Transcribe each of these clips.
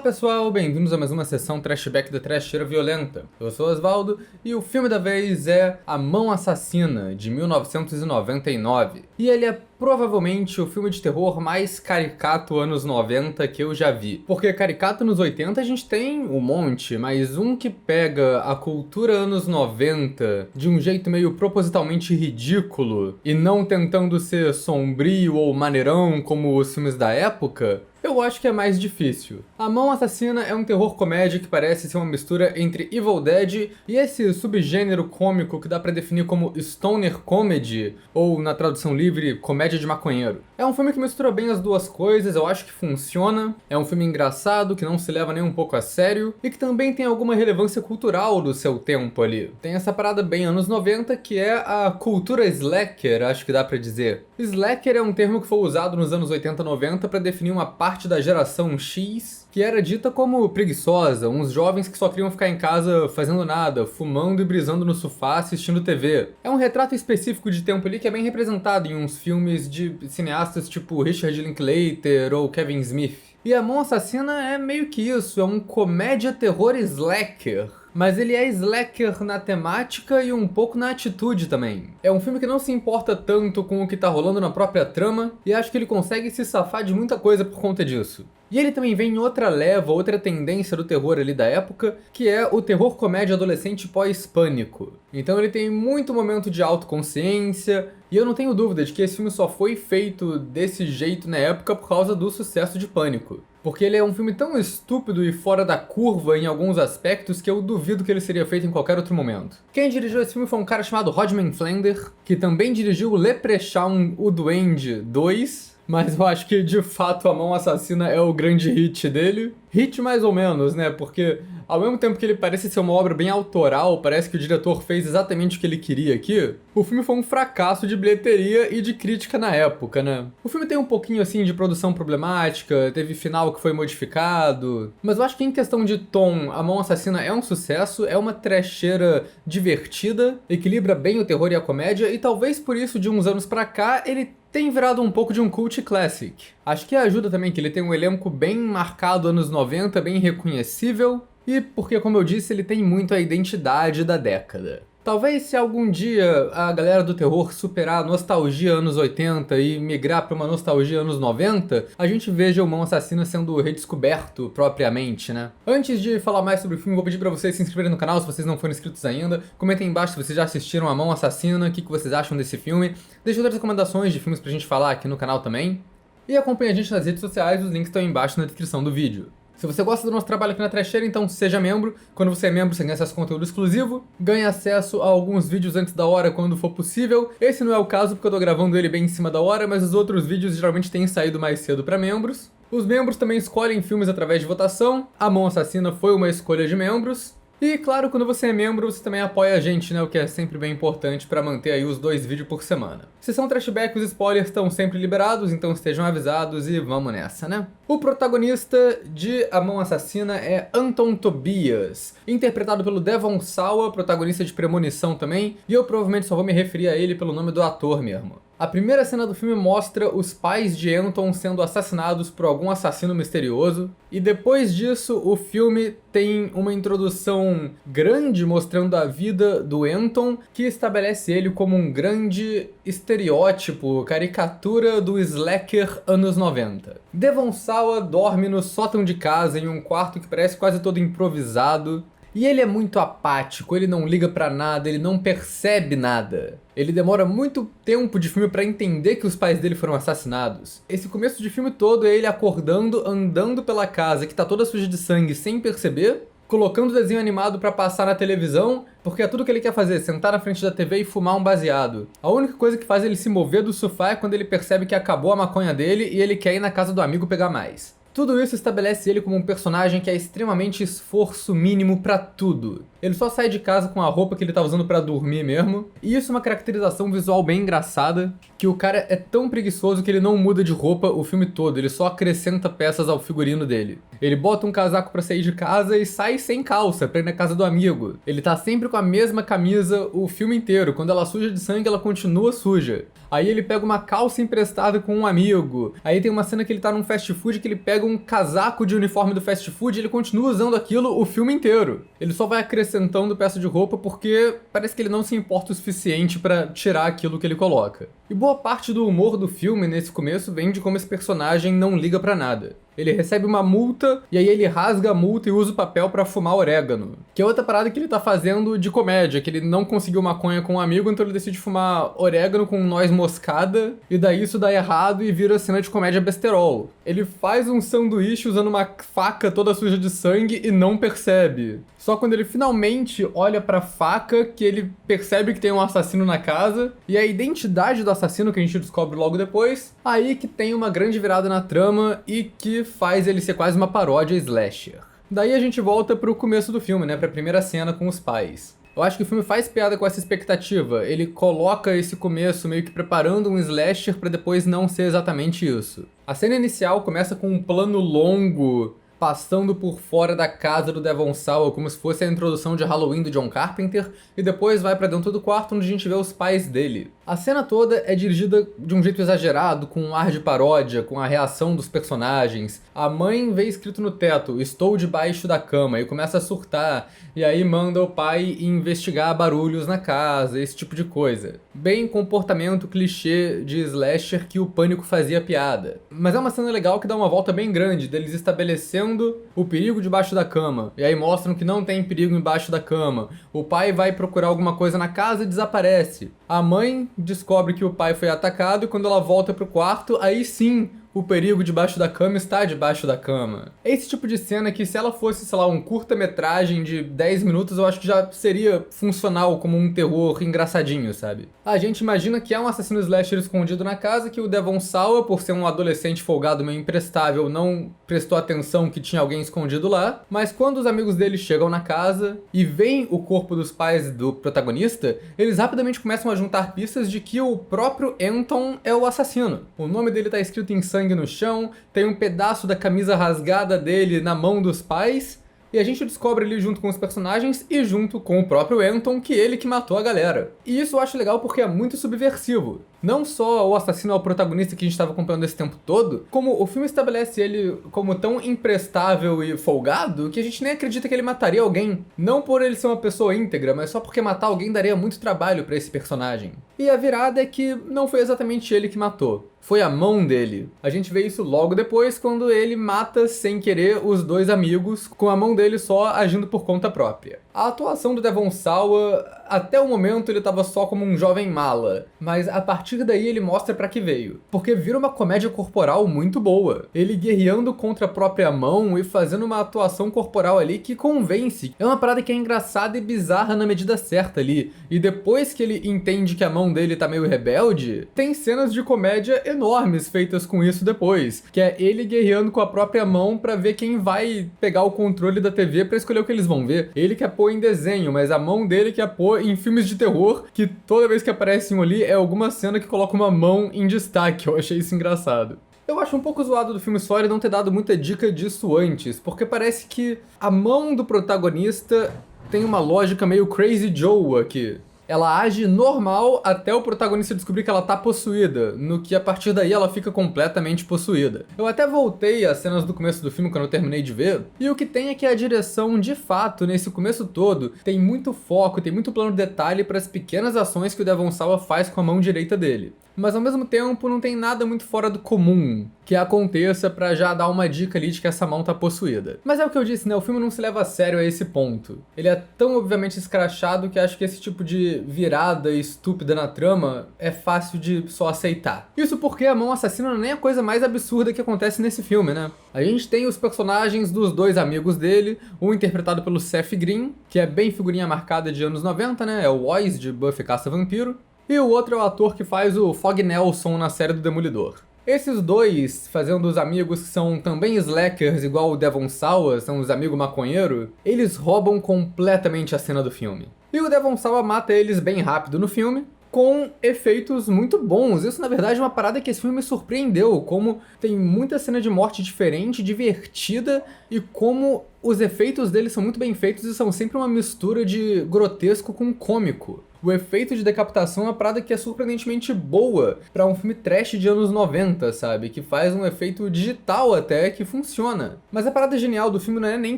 pessoal, bem-vindos a mais uma sessão Trashback da Trasheira Violenta. Eu sou Osvaldo e o filme da vez é A Mão Assassina, de 1999. E ele é provavelmente o filme de terror mais caricato anos 90 que eu já vi. Porque caricato nos 80 a gente tem um monte, mas um que pega a cultura anos 90 de um jeito meio propositalmente ridículo e não tentando ser sombrio ou maneirão como os filmes da época, eu acho que é mais difícil. A Mão Assassina é um terror comédia que parece ser uma mistura entre Evil Dead e esse subgênero cômico que dá pra definir como stoner comedy, ou na tradução livre, comédia de maconheiro. É um filme que mistura bem as duas coisas, eu acho que funciona. É um filme engraçado, que não se leva nem um pouco a sério, e que também tem alguma relevância cultural do seu tempo ali. Tem essa parada bem anos 90, que é a cultura slacker, acho que dá pra dizer. Slacker é um termo que foi usado nos anos 80 e 90 pra definir uma parte da geração X que era dita como preguiçosa, uns jovens que só queriam ficar em casa fazendo nada, fumando e brisando no sofá assistindo TV. É um retrato específico de tempo ali que é bem representado em uns filmes de cineastas tipo Richard Linklater ou Kevin Smith. E A Mão Assassina é meio que isso, é um comédia-terror slacker. Mas ele é slacker na temática e um pouco na atitude também. É um filme que não se importa tanto com o que tá rolando na própria trama, e acho que ele consegue se safar de muita coisa por conta disso. E ele também vem em outra leva, outra tendência do terror ali da época, que é o terror comédia adolescente pós-pânico. Então ele tem muito momento de autoconsciência, e eu não tenho dúvida de que esse filme só foi feito desse jeito na época por causa do sucesso de Pânico. Porque ele é um filme tão estúpido e fora da curva em alguns aspectos que eu duvido que ele seria feito em qualquer outro momento. Quem dirigiu esse filme foi um cara chamado Rodman Flender, que também dirigiu Leprechaun, o Duende 2, mas eu acho que de fato A Mão Assassina é o grande hit dele. Hit mais ou menos, né? Porque ao mesmo tempo que ele parece ser uma obra bem autoral, parece que o diretor fez exatamente o que ele queria aqui, o filme foi um fracasso de bilheteria e de crítica na época, né? O filme tem um pouquinho assim de produção problemática, teve final que foi modificado, mas eu acho que em questão de tom, A Mão Assassina é um sucesso, é uma trecheira divertida, equilibra bem o terror e a comédia, e talvez por isso de uns anos pra cá ele tem virado um pouco de um cult classic. Acho que ajuda também que ele tem um elenco bem marcado anos 90, bem reconhecível, e porque, como eu disse, ele tem muito a identidade da década. Talvez se algum dia a galera do terror superar a nostalgia anos 80 e migrar para uma nostalgia anos 90, a gente veja o Mão Assassina sendo redescoberto propriamente, né? Antes de falar mais sobre o filme, vou pedir para vocês se inscreverem no canal se vocês não forem inscritos ainda. Comentem embaixo se vocês já assistiram A Mão Assassina, o que vocês acham desse filme. Deixem outras recomendações de filmes pra gente falar aqui no canal também. E acompanhe a gente nas redes sociais, os links estão aí embaixo na descrição do vídeo. Se você gosta do nosso trabalho aqui na Trasheira, então seja membro. Quando você é membro, você ganha acesso a conteúdo exclusivo, ganha acesso a alguns vídeos antes da hora quando for possível. Esse não é o caso porque eu tô gravando ele bem em cima da hora, mas os outros vídeos geralmente têm saído mais cedo para membros. Os membros também escolhem filmes através de votação. A Mão Assassina foi uma escolha de membros. E claro, quando você é membro, você também apoia a gente, né? O que é sempre bem importante para manter aí os 2 vídeos por semana. Se são trashback, os spoilers estão sempre liberados, então estejam avisados e vamos nessa, né? O protagonista de A Mão Assassina é Anton Tobias, interpretado pelo Devon Sawa, protagonista de Premonição também, e eu provavelmente só vou me referir a ele pelo nome do ator mesmo. A primeira cena do filme mostra os pais de Anton sendo assassinados por algum assassino misterioso, e depois disso o filme tem uma introdução grande mostrando a vida do Anton, que estabelece ele como um grande estereótipo, caricatura do slacker anos 90. Devon Sawa dorme no sótão de casa em um quarto que parece quase todo improvisado. E ele é muito apático, ele não liga pra nada, ele não percebe nada. Ele demora muito tempo de filme pra entender que os pais dele foram assassinados. Esse começo de filme todo é ele acordando, andando pela casa que tá toda suja de sangue sem perceber, colocando desenho animado pra passar na televisão, porque é tudo que ele quer fazer, sentar na frente da TV e fumar um baseado. A única coisa que faz ele se mover do sofá é quando ele percebe que acabou a maconha dele e ele quer ir na casa do amigo pegar mais. Tudo isso estabelece ele como um personagem que é extremamente esforço mínimo pra tudo. Ele só sai de casa com a roupa que ele tá usando pra dormir mesmo. E isso é uma caracterização visual bem engraçada, que o cara é tão preguiçoso que ele não muda de roupa o filme todo, ele só acrescenta peças ao figurino dele. Ele bota um casaco pra sair de casa e sai sem calça pra ir na casa do amigo. Ele tá sempre com a mesma camisa o filme inteiro, quando ela suja de sangue ela continua suja. Aí ele pega uma calça emprestada com um amigo. Aí tem uma cena que ele tá num fast food que ele pega pega um casaco de uniforme do fast food e ele continua usando aquilo o filme inteiro. Ele só vai acrescentando peça de roupa porque parece que ele não se importa o suficiente pra tirar aquilo que ele coloca. E boa parte do humor do filme nesse começo vem de como esse personagem não liga pra nada. Ele recebe uma multa e aí ele rasga a multa e usa o papel pra fumar orégano. Que é outra parada que ele tá fazendo de comédia, que ele não conseguiu maconha com um amigo, então ele decide fumar orégano com noz moscada, e daí isso dá errado e vira cena de comédia besterol. Ele faz um sanduíche usando uma faca toda suja de sangue e não percebe. Só quando ele finalmente olha pra faca que ele percebe que tem um assassino na casa, e a identidade do assassino que a gente descobre logo depois, aí que tem uma grande virada na trama e que faz ele ser quase uma paródia slasher. Daí a gente volta pro começo do filme, né, pra primeira cena com os pais. Eu acho que o filme faz piada com essa expectativa, ele coloca esse começo meio que preparando um slasher pra depois não ser exatamente isso. A cena inicial começa com um plano longo passando por fora da casa do Devon Sawa, como se fosse a introdução de Halloween do John Carpenter, e depois vai pra dentro do quarto onde a gente vê os pais dele. A cena toda é dirigida de um jeito exagerado, com um ar de paródia, com a reação dos personagens. A mãe vê escrito no teto, "Estou debaixo da cama", e começa a surtar, e aí manda o pai investigar barulhos na casa, esse tipo de coisa. Bem comportamento clichê de slasher que o Pânico fazia piada. Mas é uma cena legal que dá uma volta bem grande, deles estabelecendo o perigo debaixo da cama, e aí mostram que não tem perigo embaixo da cama. O pai vai procurar alguma coisa na casa e desaparece. A mãe descobre que o pai foi atacado e quando ela volta pro quarto, aí sim o perigo debaixo da cama está debaixo da cama. É esse tipo de cena que se ela fosse, sei lá, um curta-metragem de 10 minutos, eu acho que já seria funcional como um terror engraçadinho, sabe? A gente imagina que é um assassino slasher escondido na casa, que o Devon Sawa, por ser um adolescente folgado meio imprestável, não prestou atenção que tinha alguém escondido lá, mas quando os amigos dele chegam na casa e veem o corpo dos pais do protagonista, eles rapidamente começam a juntar pistas de que o próprio Anton é o assassino. O nome dele tá escrito em sangue no chão, tem um pedaço da camisa rasgada dele na mão dos pais, e a gente descobre ali junto com os personagens e junto com o próprio Anton que ele que matou a galera. E isso eu acho legal porque é muito subversivo. Não só o assassino é o protagonista que a gente estava acompanhando esse tempo todo, como o filme estabelece ele como tão imprestável e folgado que a gente nem acredita que ele mataria alguém. Não por ele ser uma pessoa íntegra, mas só porque matar alguém daria muito trabalho pra esse personagem. E a virada é que não foi exatamente ele que matou. Foi a mão dele. A gente vê isso logo depois, quando ele mata sem querer os dois amigos, com a mão dele só agindo por conta própria. A atuação do Devon Sawa, até o momento ele tava só como um jovem mala, mas a partir daí ele mostra pra que veio. Porque vira uma comédia corporal muito boa. Ele guerreando contra a própria mão e fazendo uma atuação corporal ali que convence. É uma parada que é engraçada e bizarra na medida certa ali. E depois que ele entende que a mão dele tá meio rebelde, tem cenas de comédia enormes feitas com isso depois. Que é ele guerreando com a própria mão pra ver quem vai pegar o controle da TV pra escolher o que eles vão ver. Ele quer pôr em desenho, mas a mão dele quer pôr em filmes de terror, que toda vez que aparece um ali é alguma cena que coloca uma mão em destaque. Eu achei isso engraçado. Eu acho um pouco zoado do filme só ele não ter dado muita dica disso antes, porque parece que a mão do protagonista tem uma lógica meio Crazy Joe aqui. Ela age normal até o protagonista descobrir que ela tá possuída, no que a partir daí ela fica completamente possuída. Eu até voltei às cenas do começo do filme quando eu terminei de ver, e o que tem é que a direção, de fato, nesse começo todo, tem muito foco, tem muito plano de detalhe para as pequenas ações que o Devon Sawa faz com a mão direita dele. Mas ao mesmo tempo não tem nada muito fora do comum que aconteça pra já dar uma dica ali de que essa mão tá possuída. Mas é o que eu disse, né? O filme não se leva a sério a esse ponto. Ele é tão obviamente escrachado que acho que esse tipo de virada estúpida na trama é fácil de só aceitar. Isso porque a mão assassina não é nem a coisa mais absurda que acontece nesse filme, né? A gente tem os personagens dos dois amigos dele, um interpretado pelo Seth Green, que é bem figurinha marcada de anos 90, né? É o Oz de Buffy Caça-Vampiro. E o outro é o ator que faz o Fog Nelson na série do Demolidor. Esses dois, fazendo os amigos que são também slackers igual o Devon Sawa, são os amigos maconheiros, eles roubam completamente a cena do filme. E o Devon Sawa mata eles bem rápido no filme, com efeitos muito bons. Isso, na verdade, é uma parada que esse filme me surpreendeu, como tem muita cena de morte diferente, divertida, e como os efeitos deles são muito bem feitos e são sempre uma mistura de grotesco com cômico. O efeito de decapitação é uma parada que é surpreendentemente boa pra um filme trash de anos 90, sabe? Que faz um efeito digital até que funciona. Mas a parada genial do filme não é nem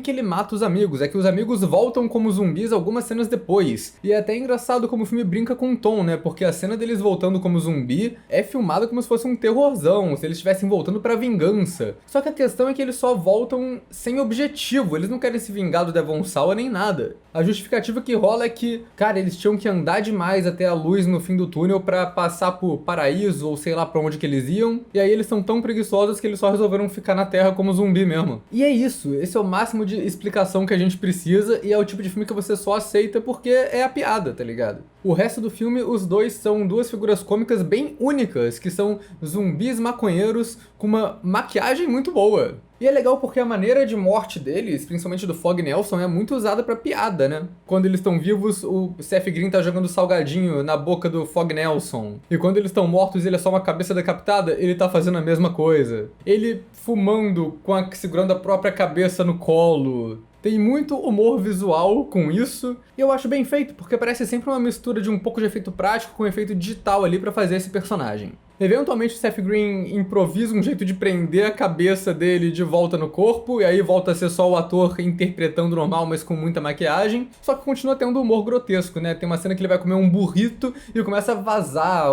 que ele mata os amigos, é que os amigos voltam como zumbis algumas cenas depois. E é até engraçado como o filme brinca com o tom, né? Porque a cena deles voltando como zumbi é filmada como se fosse um terrorzão, se eles estivessem voltando pra vingança. Só que a questão é que eles só voltam sem objetivo, eles não querem se vingar do Devon Sawa nem nada. A justificativa que rola é que, cara, eles tinham que andar demais até a luz no fim do túnel pra passar por paraíso ou sei lá pra onde que eles iam, e aí eles são tão preguiçosos que eles só resolveram ficar na Terra como zumbi mesmo. E é isso, esse é o máximo de explicação que a gente precisa e é o tipo de filme que você só aceita porque é a piada, tá ligado? O resto do filme, os dois são duas figuras cômicas bem únicas, que são zumbis maconheiros com uma maquiagem muito boa. E é legal porque a maneira de morte deles, principalmente do Fog Nelson, é muito usada pra piada, né? Quando eles estão vivos, o Seth Green tá jogando salgadinho na boca do Fog Nelson. E quando eles estão mortos e ele é só uma cabeça decapitada, ele tá fazendo a mesma coisa. Ele fumando, segurando a própria cabeça no colo. Tem muito humor visual com isso, e eu acho bem feito, porque parece sempre uma mistura de um pouco de efeito prático com efeito digital ali pra fazer esse personagem. Eventualmente o Seth Green improvisa um jeito de prender a cabeça dele de volta no corpo, e aí volta a ser só o ator interpretando normal, mas com muita maquiagem, só que continua tendo humor grotesco, né? Tem uma cena que ele vai comer um burrito e começa a vazar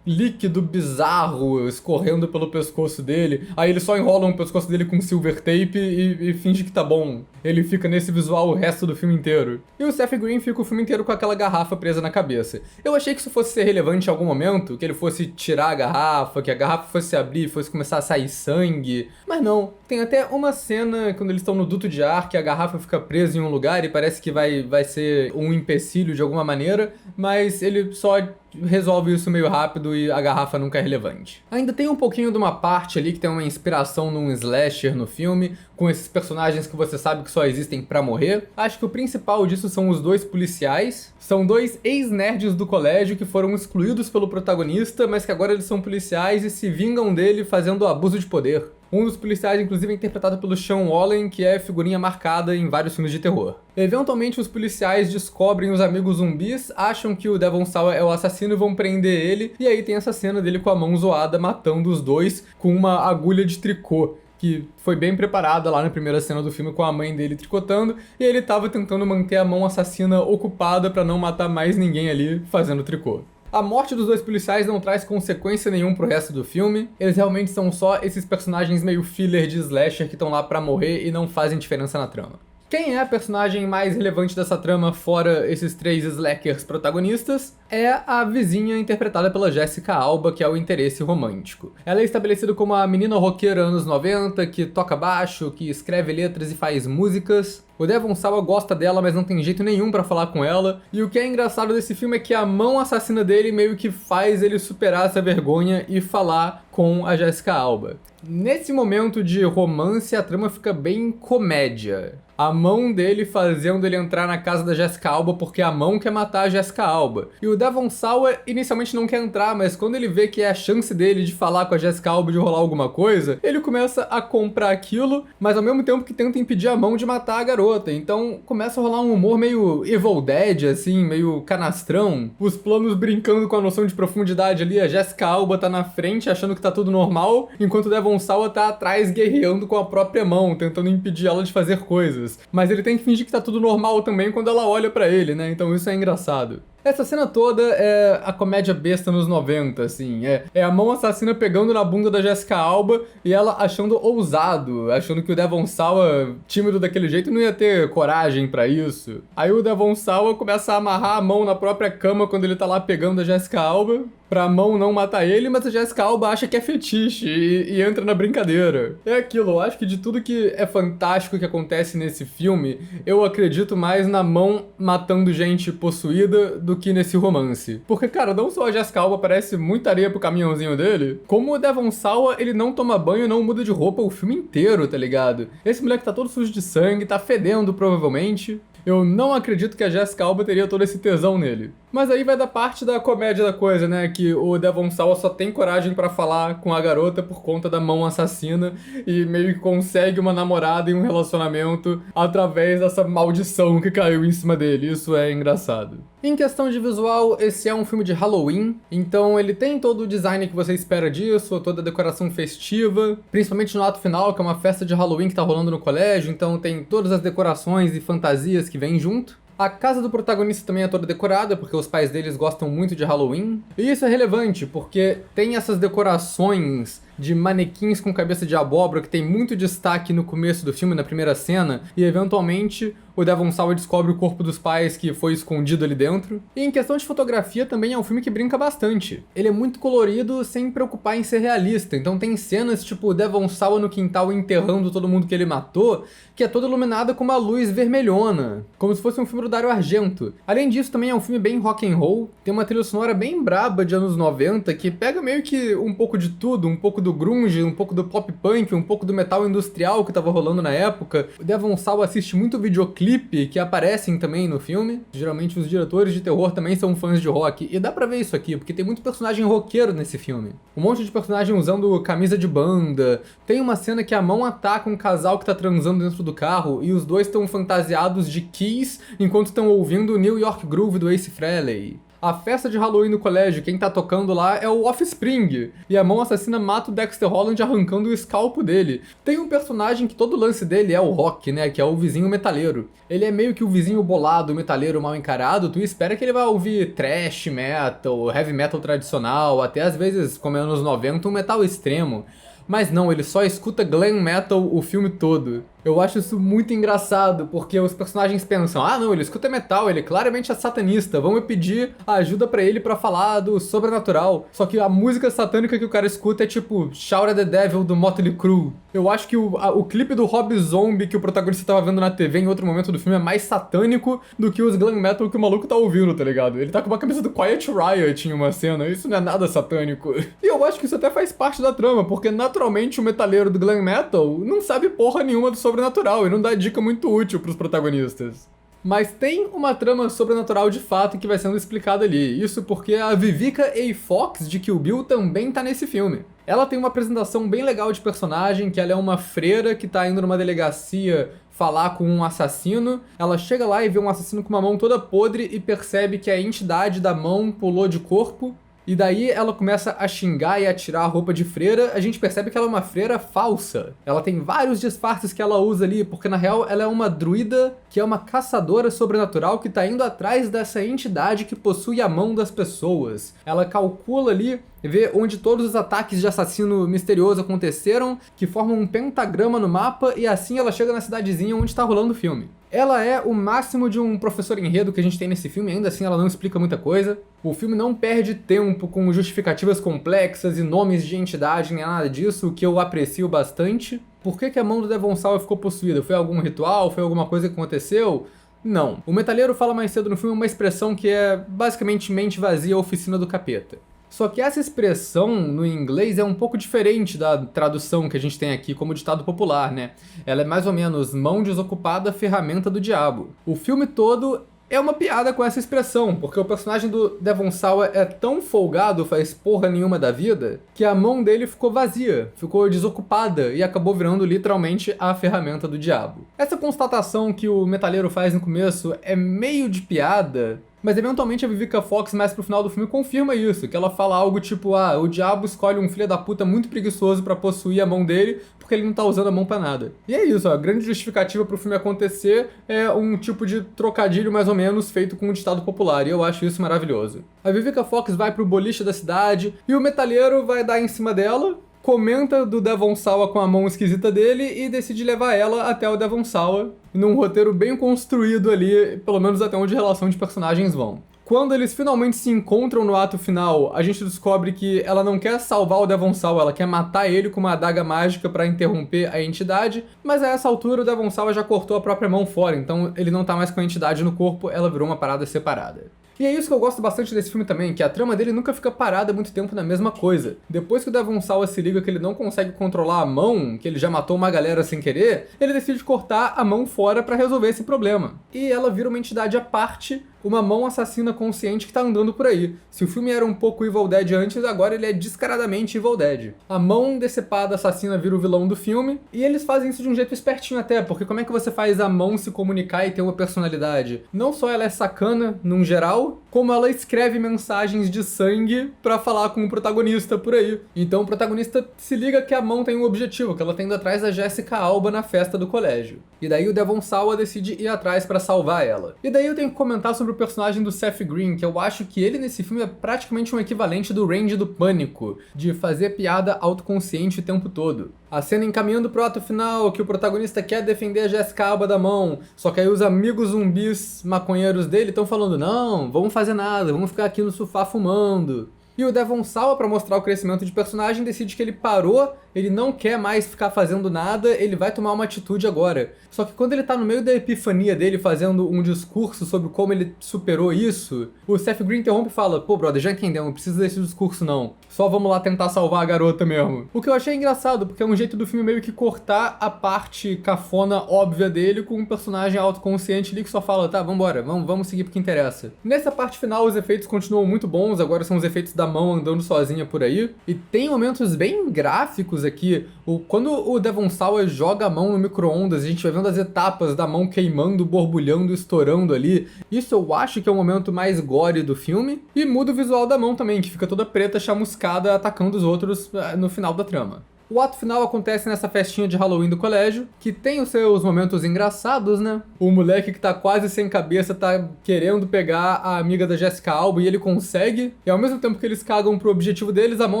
líquido bizarro escorrendo pelo pescoço dele. Aí ele só enrola o pescoço dele com silver tape e finge que tá bom. Ele fica nesse visual o resto do filme inteiro. E o Seth Green fica o filme inteiro com aquela garrafa presa na cabeça. Eu achei que isso fosse ser relevante em algum momento, que ele fosse tirar a garrafa, que a garrafa fosse abrir e fosse começar a sair sangue. Mas não. Tem até uma cena quando eles estão no duto de ar, que a garrafa fica presa em um lugar e parece que vai ser um empecilho de alguma maneira, mas ele só resolve isso meio rápido e a garrafa nunca é relevante. Ainda tem um pouquinho de uma parte ali que tem uma inspiração num slasher no filme, com esses personagens que você sabe que só existem pra morrer. Acho que o principal disso são os dois policiais. São dois ex-nerds do colégio que foram excluídos pelo protagonista, mas que agora eles são policiais e se vingam dele fazendo abuso de poder. Um dos policiais, inclusive, é interpretado pelo Sean Wallen, que é figurinha marcada em vários filmes de terror. Eventualmente, os policiais descobrem os amigos zumbis, acham que o Devon Sawa é o assassino e vão prender ele, e aí tem essa cena dele com a mão zoada matando os dois com uma agulha de tricô, que foi bem preparada lá na primeira cena do filme com a mãe dele tricotando, e ele tava tentando manter a mão assassina ocupada pra não matar mais ninguém ali fazendo tricô. A morte dos dois policiais não traz consequência nenhuma pro resto do filme, eles realmente são só esses personagens meio filler de slasher que estão lá pra morrer e não fazem diferença na trama. Quem é a personagem mais relevante dessa trama, fora esses três slackers protagonistas, é a vizinha interpretada pela Jessica Alba, que é o interesse romântico. Ela é estabelecida como a menina roqueira anos 90, que toca baixo, que escreve letras e faz músicas. O Devon Sawa gosta dela, mas não tem jeito nenhum pra falar com ela. E o que é engraçado desse filme é que a mão assassina dele meio que faz ele superar essa vergonha e falar com a Jessica Alba. Nesse momento de romance, a trama fica bem comédia. A mão dele fazendo ele entrar na casa da Jessica Alba porque a mão quer matar a Jessica Alba. E o Devon Sawa inicialmente não quer entrar, mas quando ele vê que é a chance dele de falar com a Jessica Alba de rolar alguma coisa, ele começa a comprar aquilo, mas ao mesmo tempo que tenta impedir a mão de matar a garota. Então começa a rolar um humor meio Evil Dead, assim, meio canastrão. Os planos brincando com a noção de profundidade ali, a Jessica Alba tá na frente achando que tá tudo normal, enquanto o Devon Sawa tá atrás guerreando com a própria mão, tentando impedir ela de fazer coisas. Mas ele tem que fingir que tá tudo normal também quando ela olha pra ele, né? Então isso é engraçado. Essa cena toda é a comédia besta nos 90, assim. É a mão assassina pegando na bunda da Jessica Alba e ela achando ousado, achando que o Devon Sawa, tímido daquele jeito, não ia ter coragem pra isso. Aí o Devon Sawa começa a amarrar a mão na própria cama quando ele tá lá pegando a Jessica Alba, pra mão não matar ele, mas a Jessica Alba acha que é fetiche e entra na brincadeira. É aquilo, eu acho que de tudo que é fantástico que acontece nesse filme, eu acredito mais na mão matando gente possuída do que nesse romance. Porque, cara, não só a Jessica Alba parece muita areia pro caminhãozinho dele, como o Devon Sawa, ele não toma banho, não muda de roupa o filme inteiro, tá ligado? Esse moleque tá todo sujo de sangue, tá fedendo provavelmente. Eu não acredito que a Jessica Alba teria todo esse tesão nele. Mas aí vai da parte da comédia da coisa, né? Que o Devon Sawa só tem coragem pra falar com a garota por conta da mão assassina e meio que consegue uma namorada e um relacionamento através dessa maldição que caiu em cima dele. Isso é engraçado. Em questão de visual, esse é um filme de Halloween, então ele tem todo o design que você espera disso, toda a decoração festiva, principalmente no ato final, que é uma festa de Halloween que tá rolando no colégio, então tem todas as decorações e fantasias que vêm junto. A casa do protagonista também é toda decorada, porque os pais deles gostam muito de Halloween. E isso é relevante, porque tem essas decorações de manequins com cabeça de abóbora que tem muito destaque no começo do filme, na primeira cena, e eventualmente o Devon Sawa descobre o corpo dos pais que foi escondido ali dentro. E em questão de fotografia também é um filme que brinca bastante. Ele é muito colorido sem preocupar em ser realista, então tem cenas tipo o Devon Sawa no quintal enterrando todo mundo que ele matou, que é toda iluminada com uma luz vermelhona, como se fosse um filme do Dario Argento. Além disso, também é um filme bem rock and roll, tem uma trilha sonora bem braba de anos 90, que pega meio que um pouco de tudo, um pouco do grunge, um pouco do pop punk, um pouco do metal industrial que tava rolando na época. O Devon Sawa assiste muito videoclipe que aparecem também no filme. Geralmente os diretores de terror também são fãs de rock, e dá pra ver isso aqui, porque tem muito personagem roqueiro nesse filme. Um monte de personagem usando camisa de banda. Tem uma cena que a mão ataca um casal que tá transando dentro do carro, e os dois estão fantasiados de Kiss enquanto estão ouvindo o New York Groove do Ace Frehley. A festa de Halloween no colégio, quem tá tocando lá é o Offspring, e a mão assassina mata o Dexter Holland arrancando o escalpo dele. Tem um personagem que todo o lance dele é o rock, né, que é o vizinho metaleiro. Ele é meio que o vizinho bolado, o metaleiro mal encarado, tu espera que ele vai ouvir thrash metal, heavy metal tradicional, até às vezes, como é anos 90, um metal extremo. Mas não, ele só escuta glam metal o filme todo. Eu acho isso muito engraçado, porque os personagens pensam, ah não, ele escuta metal, ele claramente é satanista, vamos pedir ajuda pra ele pra falar do sobrenatural. Só que a música satânica que o cara escuta é tipo Shout at the Devil do Motley Crue. Eu acho que o clipe do Rob Zombie que o protagonista tava vendo na TV em outro momento do filme é mais satânico do que os glam metal que o maluco tá ouvindo, tá ligado? Ele tá com uma camisa do Quiet Riot em uma cena, isso não é nada satânico. E eu acho que isso até faz parte da trama, porque naturalmente o metaleiro do glam metal não sabe porra nenhuma do sobrenatural e não dá dica muito útil pros protagonistas. Mas tem uma trama sobrenatural de fato que vai sendo explicada ali. Isso porque a Vivica A. Fox de Kill Bill também tá nesse filme. Ela tem uma apresentação bem legal de personagem, que ela é uma freira que tá indo numa delegacia falar com um assassino. Ela chega lá e vê um assassino com uma mão toda podre e percebe que a entidade da mão pulou de corpo. E daí ela começa a xingar e a tirar a roupa de freira. A gente percebe que ela é uma freira falsa. Ela tem vários disfarces que ela usa ali, porque na real ela é uma druida que é uma caçadora sobrenatural que tá indo atrás dessa entidade que possui a mão das pessoas. Ela calcula ali, vê onde todos os ataques de assassino misterioso aconteceram, que formam um pentagrama no mapa, e assim ela chega na cidadezinha onde tá rolando o filme. Ela é o máximo de um professor enredo que a gente tem nesse filme, ainda assim ela não explica muita coisa. O filme não perde tempo com justificativas complexas e nomes de entidade, nem nada disso, o que eu aprecio bastante. Por que a mão do Devon Sawa ficou possuída? Foi algum ritual? Foi alguma coisa que aconteceu? Não. O metaleiro fala mais cedo no filme uma expressão que é basicamente mente vazia, oficina do capeta. Só que essa expressão no inglês é um pouco diferente da tradução que a gente tem aqui como ditado popular, né? Ela é mais ou menos mão desocupada, ferramenta do diabo. O filme todo é uma piada com essa expressão, porque o personagem do Devon Sawa é tão folgado, faz porra nenhuma da vida, que a mão dele ficou vazia, ficou desocupada e acabou virando literalmente a ferramenta do diabo. Essa constatação que o metaleiro faz no começo é meio de piada, mas eventualmente a Vivica Fox, mais pro final do filme, confirma isso, que ela fala algo tipo, o diabo escolhe um filho da puta muito preguiçoso pra possuir a mão dele, porque ele não tá usando a mão pra nada. E é isso, a grande justificativa pro filme acontecer é um tipo de trocadilho mais ou menos feito com um ditado popular, e eu acho isso maravilhoso. A Vivica Fox vai pro boliche da cidade, e o metalheiro vai dar em cima dela, comenta do Devon Sawa com a mão esquisita dele e decide levar ela até o Devon Sawa, num roteiro bem construído ali, pelo menos até onde a relação de personagens vão. Quando eles finalmente se encontram no ato final, a gente descobre que ela não quer salvar o Devon Sawa, ela quer matar ele com uma adaga mágica pra interromper a entidade, mas a essa altura o Devon Sawa já cortou a própria mão fora, então ele não tá mais com a entidade no corpo, ela virou uma parada separada. E é isso que eu gosto bastante desse filme também, que a trama dele nunca fica parada muito tempo na mesma coisa. Depois que o Devon Sawa se liga que ele não consegue controlar a mão, que ele já matou uma galera sem querer, ele decide cortar a mão fora pra resolver esse problema. E ela vira uma entidade à parte, uma mão assassina consciente que tá andando por aí. Se o filme era um pouco Evil Dead antes, agora ele é descaradamente Evil Dead. A mão decepada assassina vira o vilão do filme, e eles fazem isso de um jeito espertinho até, porque como é que você faz a mão se comunicar e ter uma personalidade? Não só ela é sacana, num geral, como ela escreve mensagens de sangue pra falar com o protagonista por aí. Então o protagonista se liga que a mão tem um objetivo, que ela tá indo atrás da Jessica Alba na festa do colégio. E daí o Devon Sawa decide ir atrás pra salvar ela. E daí eu tenho que comentar sobre o personagem do Seth Green, que eu acho que ele nesse filme é praticamente um equivalente do Randy do Pânico, de fazer piada autoconsciente o tempo todo. A cena encaminhando pro ato final, que o protagonista quer defender a Jessica Alba da mão, só que aí os amigos zumbis maconheiros dele estão falando, não, vamos fazer nada, vamos ficar aqui no sofá fumando. E o Devon Sawa, pra mostrar o crescimento de personagem, decide que ele parou, ele não quer mais ficar fazendo nada, ele vai tomar uma atitude agora. Só que quando ele tá no meio da epifania dele, fazendo um discurso sobre como ele superou isso, o Seth Green interrompe e fala, pô, brother, já entendeu, não precisa desse discurso não. Só vamos lá tentar salvar a garota mesmo. O que eu achei engraçado, porque é um jeito do filme meio que cortar a parte cafona óbvia dele com um personagem autoconsciente ali que só fala, tá, vambora, vamos seguir porque interessa. Nessa parte final, os efeitos continuam muito bons, agora são os efeitos da mão andando sozinha por aí. E tem momentos bem gráficos aqui. Quando o Devon Sawa joga a mão no micro-ondas, a gente vai vendo as etapas da mão queimando, borbulhando, estourando ali. Isso eu acho que é o momento mais gore do filme. E muda o visual da mão também, que fica toda preta, chamuscada, atacando os outros no final da trama. O ato final acontece nessa festinha de Halloween do colégio, que tem os seus momentos engraçados, né? O moleque que tá quase sem cabeça tá querendo pegar a amiga da Jessica Alba e ele consegue. E ao mesmo tempo que eles cagam pro objetivo deles, a mão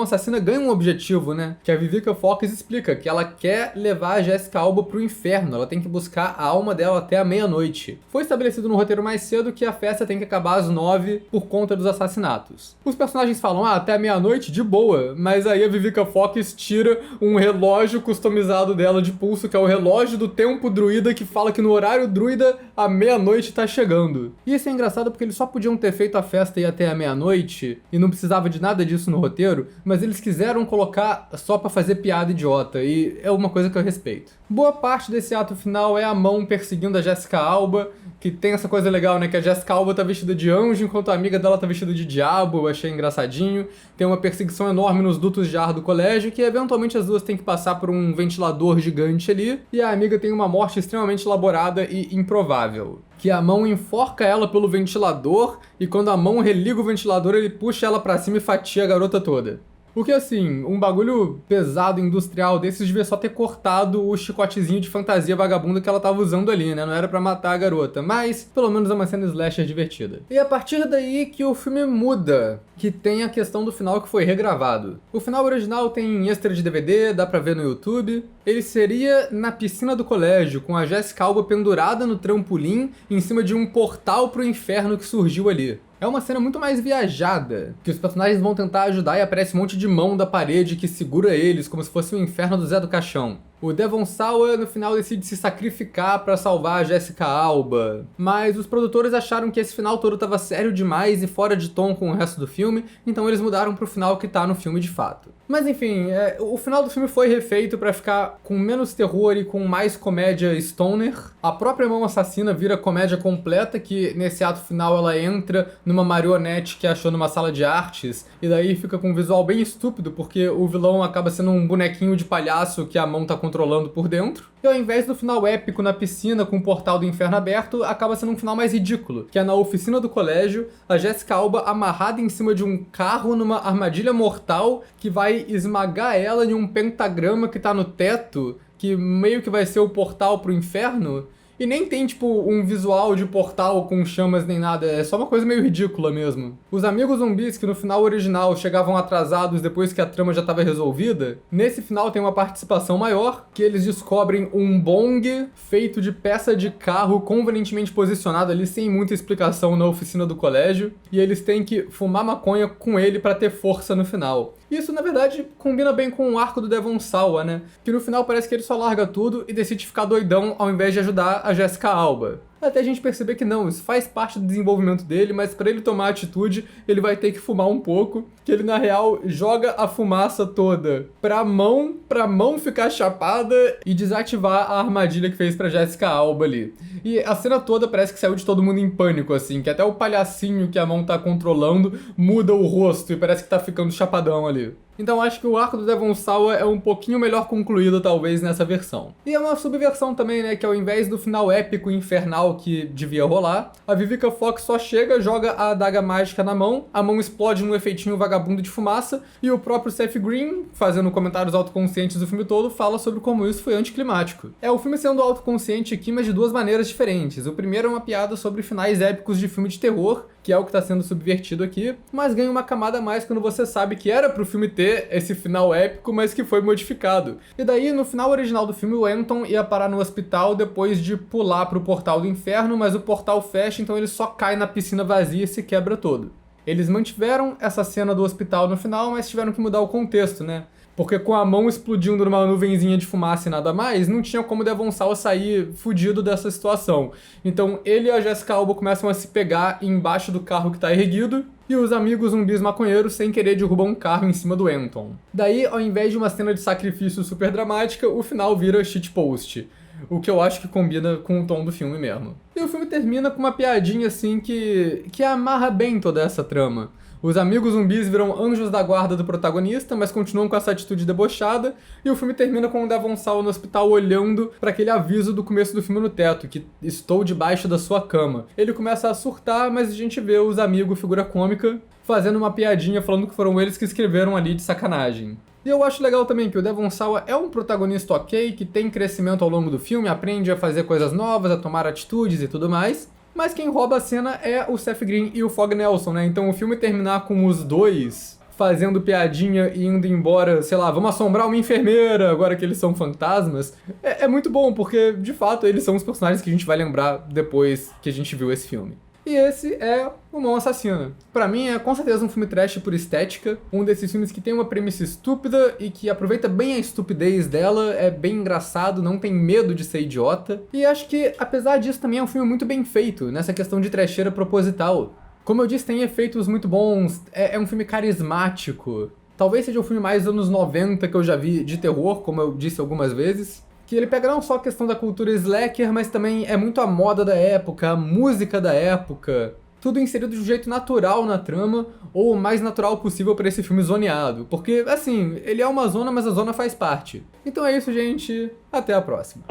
assassina ganha um objetivo, né? Que a Vivica Fox explica, que ela quer levar a Jessica Alba pro inferno, ela tem que buscar a alma dela até a meia-noite. Foi estabelecido no roteiro mais cedo que a festa tem que acabar às 9 por conta dos assassinatos. Os personagens falam, até a meia-noite, de boa, mas aí a Vivica Fox tira um relógio customizado dela de pulso, que é o relógio do tempo druida, que fala que no horário druida a meia-noite tá chegando. E isso é engraçado porque eles só podiam ter feito a festa e ir até a meia-noite, e não precisava de nada disso no roteiro, mas eles quiseram colocar só pra fazer piada idiota, e é uma coisa que eu respeito. Boa parte desse ato final é a mão perseguindo a Jessica Alba, que tem essa coisa legal, né, que a Jessica Alba tá vestida de anjo, enquanto a amiga dela tá vestida de diabo, eu achei engraçadinho. Tem uma perseguição enorme nos dutos de ar do colégio, que eventualmente as duas têm que passar por um ventilador gigante ali, e a amiga tem uma morte extremamente elaborada e improvável. Que a mão enforca ela pelo ventilador, e quando a mão religa o ventilador, ele puxa ela pra cima e fatia a garota toda. Porque assim, um bagulho pesado, industrial desses devia só ter cortado o chicotezinho de fantasia vagabunda que ela tava usando ali, né? Não era pra matar a garota, mas pelo menos é uma cena slasher divertida. E a partir daí que o filme muda, que tem a questão do final que foi regravado. O final original tem extra de DVD, dá pra ver no YouTube. Ele seria na piscina do colégio, com a Jessica Alba pendurada no trampolim em cima de um portal pro inferno que surgiu ali. É uma cena muito mais viajada, que os personagens vão tentar ajudar e aparece um monte de mão da parede que segura eles, como se fosse o inferno do Zé do Caixão. O Devon Sawa no final decide se sacrificar pra salvar a Jessica Alba, mas os produtores acharam que esse final todo tava sério demais e fora de tom com o resto do filme, então eles mudaram pro final que tá no filme de fato. Mas enfim, o final do filme foi refeito pra ficar com menos terror e com mais comédia stoner. A própria mão assassina vira comédia completa, que nesse ato final ela entra numa marionete que achou numa sala de artes, e daí fica com um visual bem estúpido, porque o vilão acaba sendo um bonequinho de palhaço que a mão tá controlando por dentro. E ao invés do final épico na piscina com o portal do inferno aberto, acaba sendo um final mais ridículo, que é na oficina do colégio, a Jessica Alba amarrada em cima de um carro numa armadilha mortal que vai esmagar ela em um pentagrama que tá no teto, que meio que vai ser o portal pro inferno. E nem tem, tipo, um visual de portal com chamas nem nada, é só uma coisa meio ridícula mesmo. Os amigos zumbis que no final original chegavam atrasados depois que a trama já estava resolvida, nesse final tem uma participação maior, que eles descobrem um bong feito de peça de carro convenientemente posicionado ali sem muita explicação na oficina do colégio, e eles têm que fumar maconha com ele pra ter força no final. Isso, na verdade, combina bem com o arco do Devon Sawa, né? Que no final parece que ele só larga tudo e decide ficar doidão ao invés de ajudar a Jessica Alba. até a gente perceber que não, isso faz parte do desenvolvimento dele, mas para ele tomar atitude, ele vai ter que fumar um pouco, que ele na real joga a fumaça toda pra mão ficar chapada e desativar a armadilha que fez pra Jessica Alba ali. E a cena toda parece que saiu de todo mundo em pânico, assim, que até o palhacinho que a mão tá controlando muda o rosto e parece que tá ficando chapadão ali. Então acho que o arco do Devon Sawa é um pouquinho melhor concluído, talvez, nessa versão. E é uma subversão também, né, que ao invés do final épico e infernal que devia rolar, a Vivica Fox só chega, joga a adaga mágica na mão, a mão explode num efeitinho vagabundo de fumaça, e o próprio Seth Green, fazendo comentários autoconscientes do filme todo, fala sobre como isso foi anticlimático. É o filme sendo autoconsciente aqui, mas de duas maneiras diferentes. O primeiro é uma piada sobre finais épicos de filme de terror, que é o que está sendo subvertido aqui, mas ganha uma camada a mais quando você sabe que era pro filme ter esse final épico, mas que foi modificado. E daí, no final original do filme, o Anton ia parar no hospital depois de pular pro portal do inferno, mas o portal fecha, então ele só cai na piscina vazia e se quebra todo. Eles mantiveram essa cena do hospital no final, mas tiveram que mudar o contexto, né? Porque com a mão explodindo numa nuvenzinha de fumaça e nada mais, não tinha como Devon Sawa sair fudido dessa situação. Então ele e a Jessica Alba começam a se pegar embaixo do carro que tá erguido, e os amigos zumbis maconheiros sem querer derrubam um carro em cima do Anton. Daí, ao invés de uma cena de sacrifício super dramática, o final vira shitpost. O que eu acho que combina com o tom do filme mesmo. E o filme termina com uma piadinha assim que amarra bem toda essa trama. Os amigos zumbis viram anjos da guarda do protagonista, mas continuam com essa atitude debochada, e o filme termina com o Devon Sawa no hospital olhando para aquele aviso do começo do filme no teto, que estou debaixo da sua cama. Ele começa a surtar, mas a gente vê os amigos, figura cômica, fazendo uma piadinha falando que foram eles que escreveram ali de sacanagem. E eu acho legal também que o Devon Sawa é um protagonista ok, que tem crescimento ao longo do filme, aprende a fazer coisas novas, a tomar atitudes e tudo mais. Mas quem rouba a cena é o Seth Green e o Fog Nelson, né? Então o filme terminar com os dois fazendo piadinha e indo embora, sei lá, vamos assombrar uma enfermeira agora que eles são fantasmas, é muito bom, porque de fato eles são os personagens que a gente vai lembrar depois que a gente viu esse filme. E esse é O Mão Assassina. Pra mim é com certeza um filme trash por estética, um desses filmes que tem uma premissa estúpida e que aproveita bem a estupidez dela, é bem engraçado, não tem medo de ser idiota. E acho que, apesar disso, também é um filme muito bem feito, nessa questão de trecheira proposital. Como eu disse, tem efeitos muito bons, é um filme carismático. Talvez seja o filme mais dos anos 90 que eu já vi de terror, como eu disse algumas vezes. Que ele pega não só a questão da cultura slacker, mas também é muito a moda da época, a música da época. Tudo inserido de um jeito natural na trama, ou o mais natural possível para esse filme zoneado. Porque, assim, ele é uma zona, mas a zona faz parte. Então é isso, gente. Até a próxima.